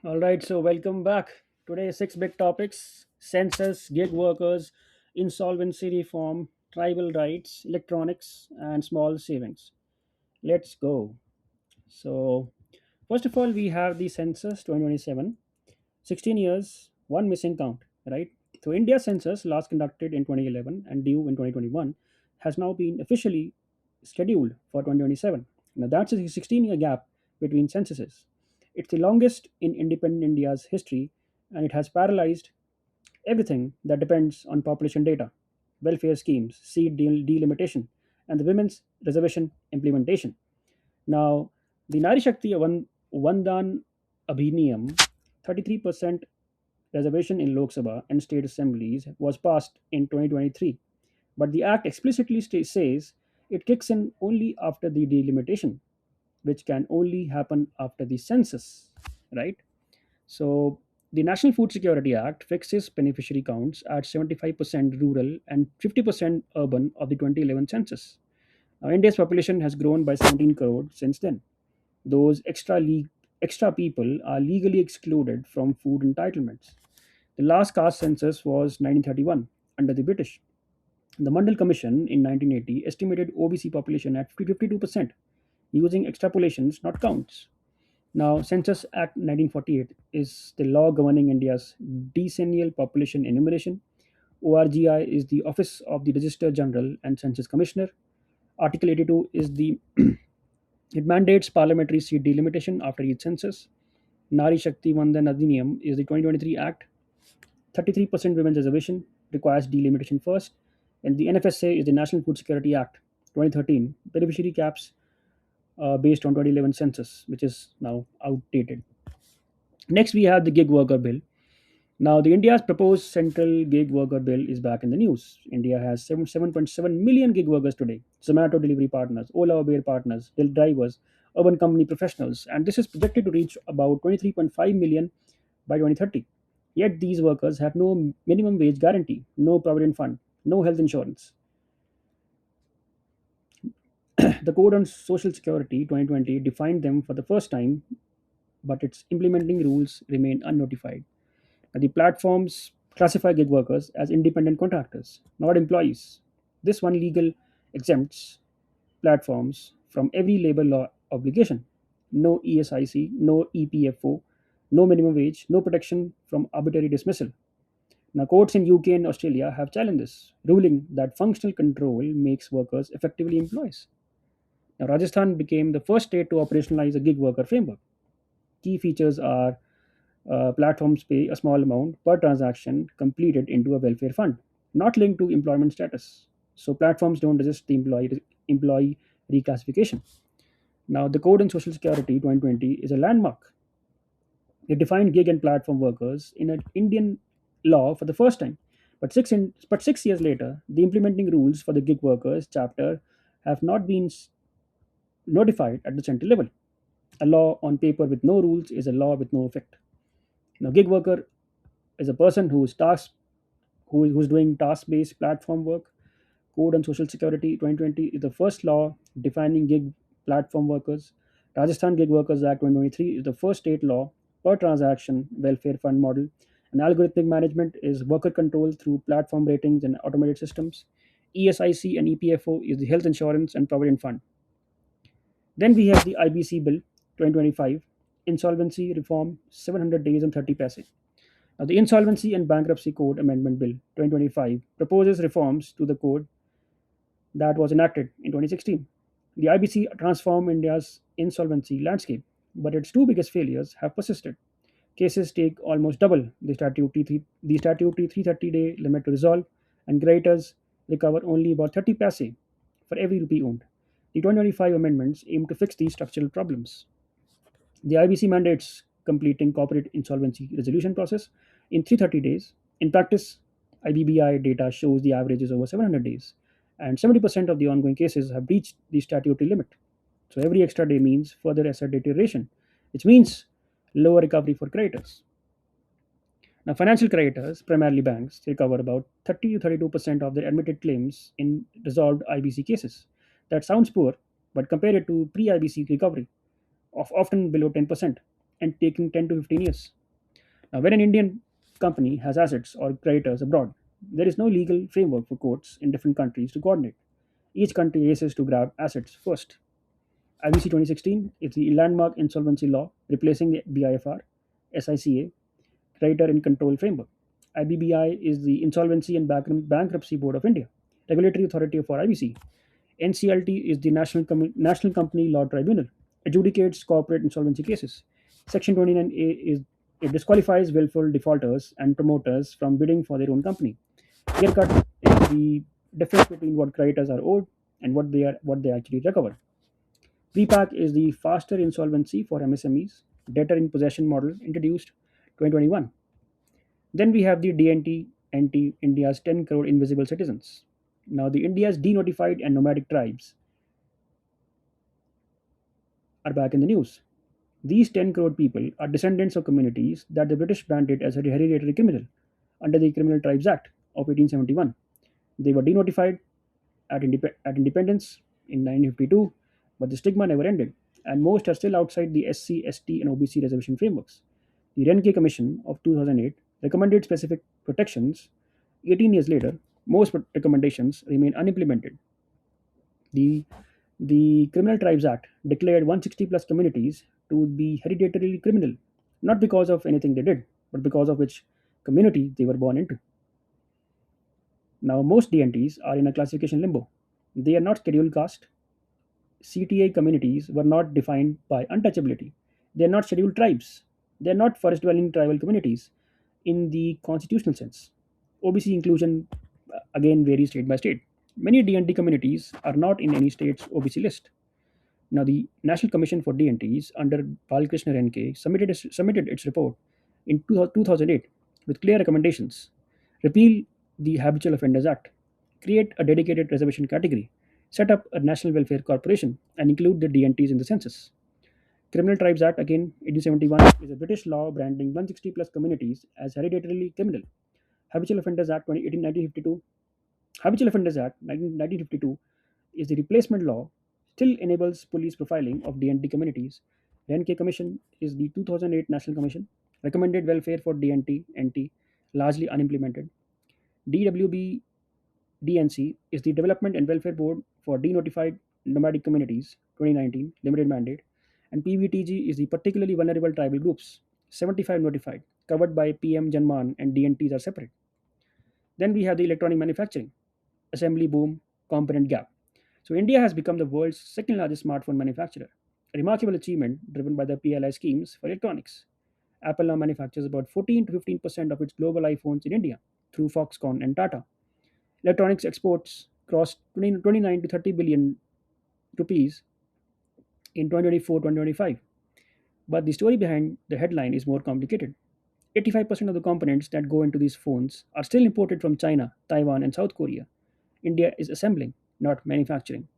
All right, so welcome back. Today, six big topics: census, gig workers, insolvency reform, tribal rights, electronics, and small savings. Let's go. So, first of all, we have the census 2027, 16 years, one missing count, right? So, India's census, last conducted in 2011 and due in 2021, has now been officially scheduled for 2027. Now, that's a 16-year gap between censuses. It's the longest in independent India's history, and it has paralyzed everything that depends on population data, welfare schemes, seat delimitation, and the women's reservation implementation. Now, the Nari Shakti Vandan Abhiniyam, 33% reservation in Lok Sabha and state assemblies, was passed in 2023. But the Act explicitly says it kicks in only after the delimitation, which can only happen after the census, right? So, the National Food Security Act fixes beneficiary counts at 75% rural and 50% urban of the 2011 census. Now, India's population has grown by 17 crore since then. Those extra people are legally excluded from food entitlements. The last caste census was 1931 under the British. The Mandal Commission in 1980 estimated OBC population at 52% using extrapolations, not counts. Now, Census Act 1948 is the law governing India's decennial population enumeration. ORGI is the Office of the Registrar General and Census Commissioner. Article 82 is the it mandates parliamentary seat delimitation after each census. Nari Shakti Vandan Adhiniyam is the 2023 Act. 33% women's reservation requires delimitation first. And the NFSA is the National Food Security Act 2013, beneficiary caps based on 2011 census, which is now outdated. Next, we have the gig worker bill. Now, the India's proposed central gig worker bill is back in the news. India has 7.7 million gig workers today: Zomato delivery partners, Ola Uber partners, bill drivers, urban company professionals, and this is projected to reach about 23.5 million by 2030. Yet these workers have no minimum wage guarantee, no provident fund, no health insurance. The Code on Social Security 2020 defined them for the first time, but its implementing rules remain unnotified. The platforms classify gig workers as independent contractors, not employees. This one legal exempts platforms from every labor law obligation. No ESIC, no EPFO, no minimum wage, no protection from arbitrary dismissal. Now, courts in UK and Australia have challenged this, ruling that functional control makes workers effectively employees. Now, Rajasthan became the first state to operationalize a gig worker framework. Key features are platforms pay a small amount per transaction completed into a welfare fund, not linked to employment status. So platforms don't resist the employee reclassification. Now, the Code on Social Security 2020 is a landmark. It defined gig and platform workers in an Indian law for the first time. But 6 years later, the implementing rules for the gig workers chapter have not been notified at the central level. A law on paper with no rules is a law with no effect. Now, gig worker is a person who's doing task-based platform work. Code on Social Security 2020 is the first law defining gig platform workers. Rajasthan Gig Workers Act 2023 is the first state law per transaction welfare fund model. And algorithmic management is worker control through platform ratings and automated systems. ESIC and EPFO is the health insurance and provident fund. Then we have the IBC Bill 2025, Insolvency Reform 700 Days and 30 Paise. Now, the Insolvency and Bankruptcy Code Amendment Bill 2025 proposes reforms to the code that was enacted in 2016. The IBC transformed India's insolvency landscape, but its two biggest failures have persisted. Cases take almost double the statutory 330-day limit to resolve, and creditors recover only about 30 paise for every rupee owned. The 2025 amendments aim to fix these structural problems. The IBC mandates completing corporate insolvency resolution process in 330 days. In practice, IBBI data shows the average is over 700 days, and 70% of the ongoing cases have reached the statutory limit. So every extra day means further asset deterioration, which means lower recovery for creditors. Now, financial creditors, primarily banks, recover about 30 to 32% of their admitted claims in resolved IBC cases. That sounds poor, but compare it to pre IBC recovery of often below 10%. and taking 10 to 15 years. Now, when an Indian company has assets or creditors abroad, there is no legal framework for courts in different countries to coordinate. Each country races to grab assets first. IBC 2016 is the landmark insolvency law replacing the BIFR, SICA, Creditor in Control Framework. IBBI is the Insolvency and Bankruptcy Board of India, regulatory authority for IBC. NCLT is the National Company Law Tribunal, adjudicates corporate insolvency cases. Section 29A is it disqualifies willful defaulters and promoters from bidding for their own company. Clear cut is the difference between what creditors are owed and what they actually recover. PPAC is the faster insolvency for MSMEs, debtor in possession model introduced 2021. Then we have the DNT, India's 10 crore invisible citizens. Now, the India's denotified and nomadic tribes are back in the news. These 10 crore people are descendants of communities that the British branded as hereditary criminal under the Criminal Tribes Act of 1871. They were denotified at independence in 1952, but the stigma never ended, and most are still outside the SC, ST, and OBC reservation frameworks. The Renke Commission of 2008 recommended specific protections. 18 years later, most recommendations remain unimplemented. The, the Criminal Tribes Act declared 160 plus communities to be hereditarily criminal, not because of anything they did, but because of which community they were born into. Now, most DNTs are in a classification limbo. They are not scheduled caste. CTA communities were not defined by untouchability. They are not scheduled tribes. They are not forest dwelling tribal communities in the constitutional sense. OBC inclusion again varies state by state. Many DNT communities are not in any state's OBC list. Now, the National Commission for DNTs under Balkrishna Renke submitted its report in 2008 with clear recommendations. Repeal the Habitual Offenders Act, create a dedicated reservation category, set up a National Welfare Corporation, and include the DNTs in the census. Criminal Tribes Act, again 1871, is a British law branding 160 plus communities as hereditarily criminal. Habitual Offenders Act 1952 Habitual Offenders Act 1952 is the replacement law, still enables police profiling of DNT communities. Renke Commission is the 2008 National Commission, recommended welfare for DNT, NT, largely unimplemented. DWB DNC is the Development and Welfare Board for Denotified Nomadic Communities, 2019, limited mandate. And PVTG is the Particularly Vulnerable Tribal Groups, 75 notified, covered by PM Janman, and DNTs are separate. Then we have the electronic manufacturing, assembly boom, component gap. So India has become the world's second largest smartphone manufacturer, a remarkable achievement driven by the PLI schemes for electronics. Apple now manufactures about 14 to 15% of its global iPhones in India through Foxconn and Tata. Electronics exports crossed 29 to 30 billion rupees in 2024-2025. But the story behind the headline is more complicated. 85% of the components that go into these phones are still imported from China, Taiwan, and South Korea. India is assembling, not manufacturing.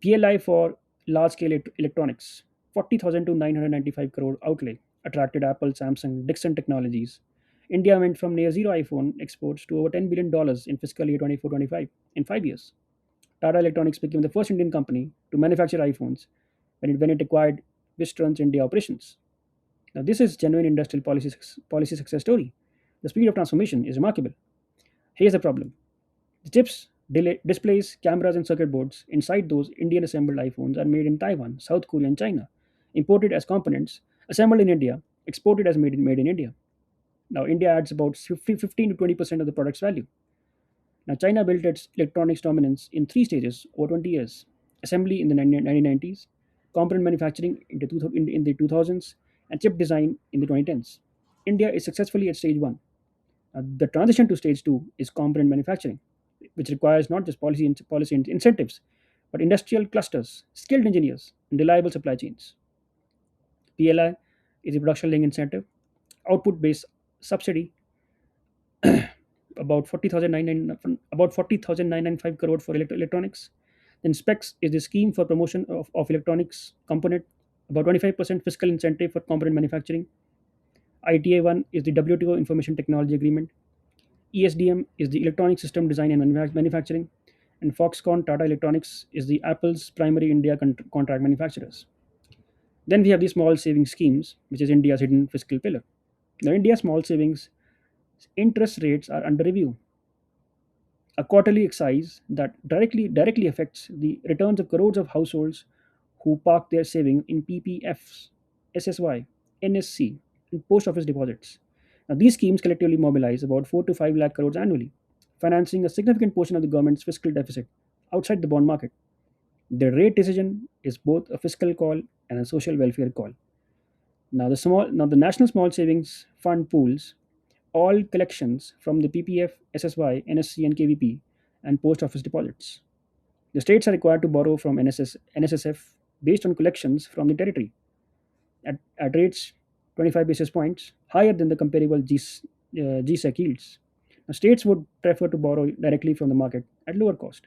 PLI for large scale electronics, 40,000 to 995 crore outlay, attracted Apple, Samsung, Dixon Technologies. India went from near zero iPhone exports to over $10 billion in fiscal year 24-25 in 5 years. Tata Electronics became the first Indian company to manufacture iPhones when it acquired Wistron's India operations. Now, this is genuine industrial policy success story. The speed of transformation is remarkable. Here's the problem: the chips, displays, cameras, and circuit boards inside those Indian assembled iPhones are made in Taiwan, South Korea, and China, imported as components, assembled in India, exported as made in India. Now, India adds about 15 to 20% of the product's value. Now, China built its electronics dominance in three stages over 20 years: assembly in the 1990s, component manufacturing in the 2000s, and chip design in the 2010s. India is successfully at stage one. The transition to stage two is component manufacturing, which requires not just policy incentives, but industrial clusters, skilled engineers, and reliable supply chains. PLI is a production linked incentive, output based subsidy, about 40,995 crore for electronics. Then specs is the scheme for promotion of electronics component, about 25% fiscal incentive for component manufacturing. ITA 1 is the WTO Information Technology Agreement. ESDM is the electronic system design and manufacturing. And Foxconn Tata Electronics is the Apple's primary India contract manufacturers. Then we have the small savings schemes, which is India's hidden fiscal pillar. Now, India's small savings interest rates are under review. A quarterly excise that directly affects the returns of crores of households who park their savings in PPFs, SSY, NSC, and post office deposits. Now, these schemes collectively mobilize about 4 to 5 lakh crores annually, financing a significant portion of the government's fiscal deficit outside the bond market. The rate decision is both a fiscal call and a social welfare call. Now the National Small Savings Fund pools all collections from the PPF, SSY, NSC, and KVP, and post office deposits. The states are required to borrow from NSSF based on collections from the territory at rates 25 basis points higher than the comparable GSEC yields. Now, states would prefer to borrow directly from the market at lower cost,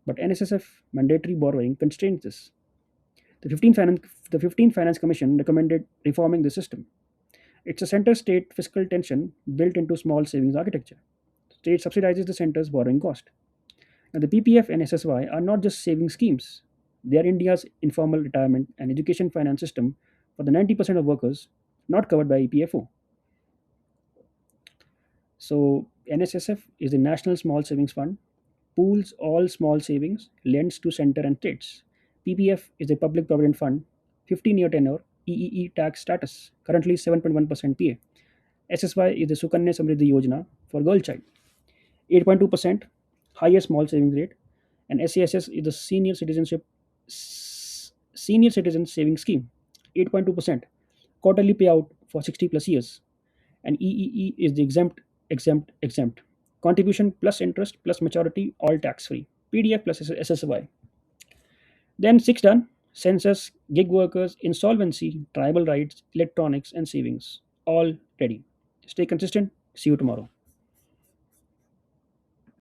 but NSSF mandatory borrowing constrains this. The 15th Finance Commission recommended reforming the system. It's a center state fiscal tension built into small savings architecture. State subsidizes the center's borrowing cost. Now, the PPF and SSY are not just saving schemes, they are India's informal retirement and education finance system for the 90% of workers not covered by EPFO. So, NSSF is the National Small Savings Fund, pools all small savings, lends to center and states. PPF is a public provident fund, 15-year tenure, EEE tax status, currently 7.1% PA. SSY is the Sukanya Samriddhi Yojana for girl child, 8.2%, highest small savings rate, and SCSS is the senior citizen savings scheme, 8.2%, quarterly payout for 60 plus years, and EEE is the exempt contribution plus interest plus maturity all tax free, PDF plus SSY. Then six done: census, gig workers, insolvency, tribal rights, electronics, and savings, all ready. Stay consistent. See you tomorrow.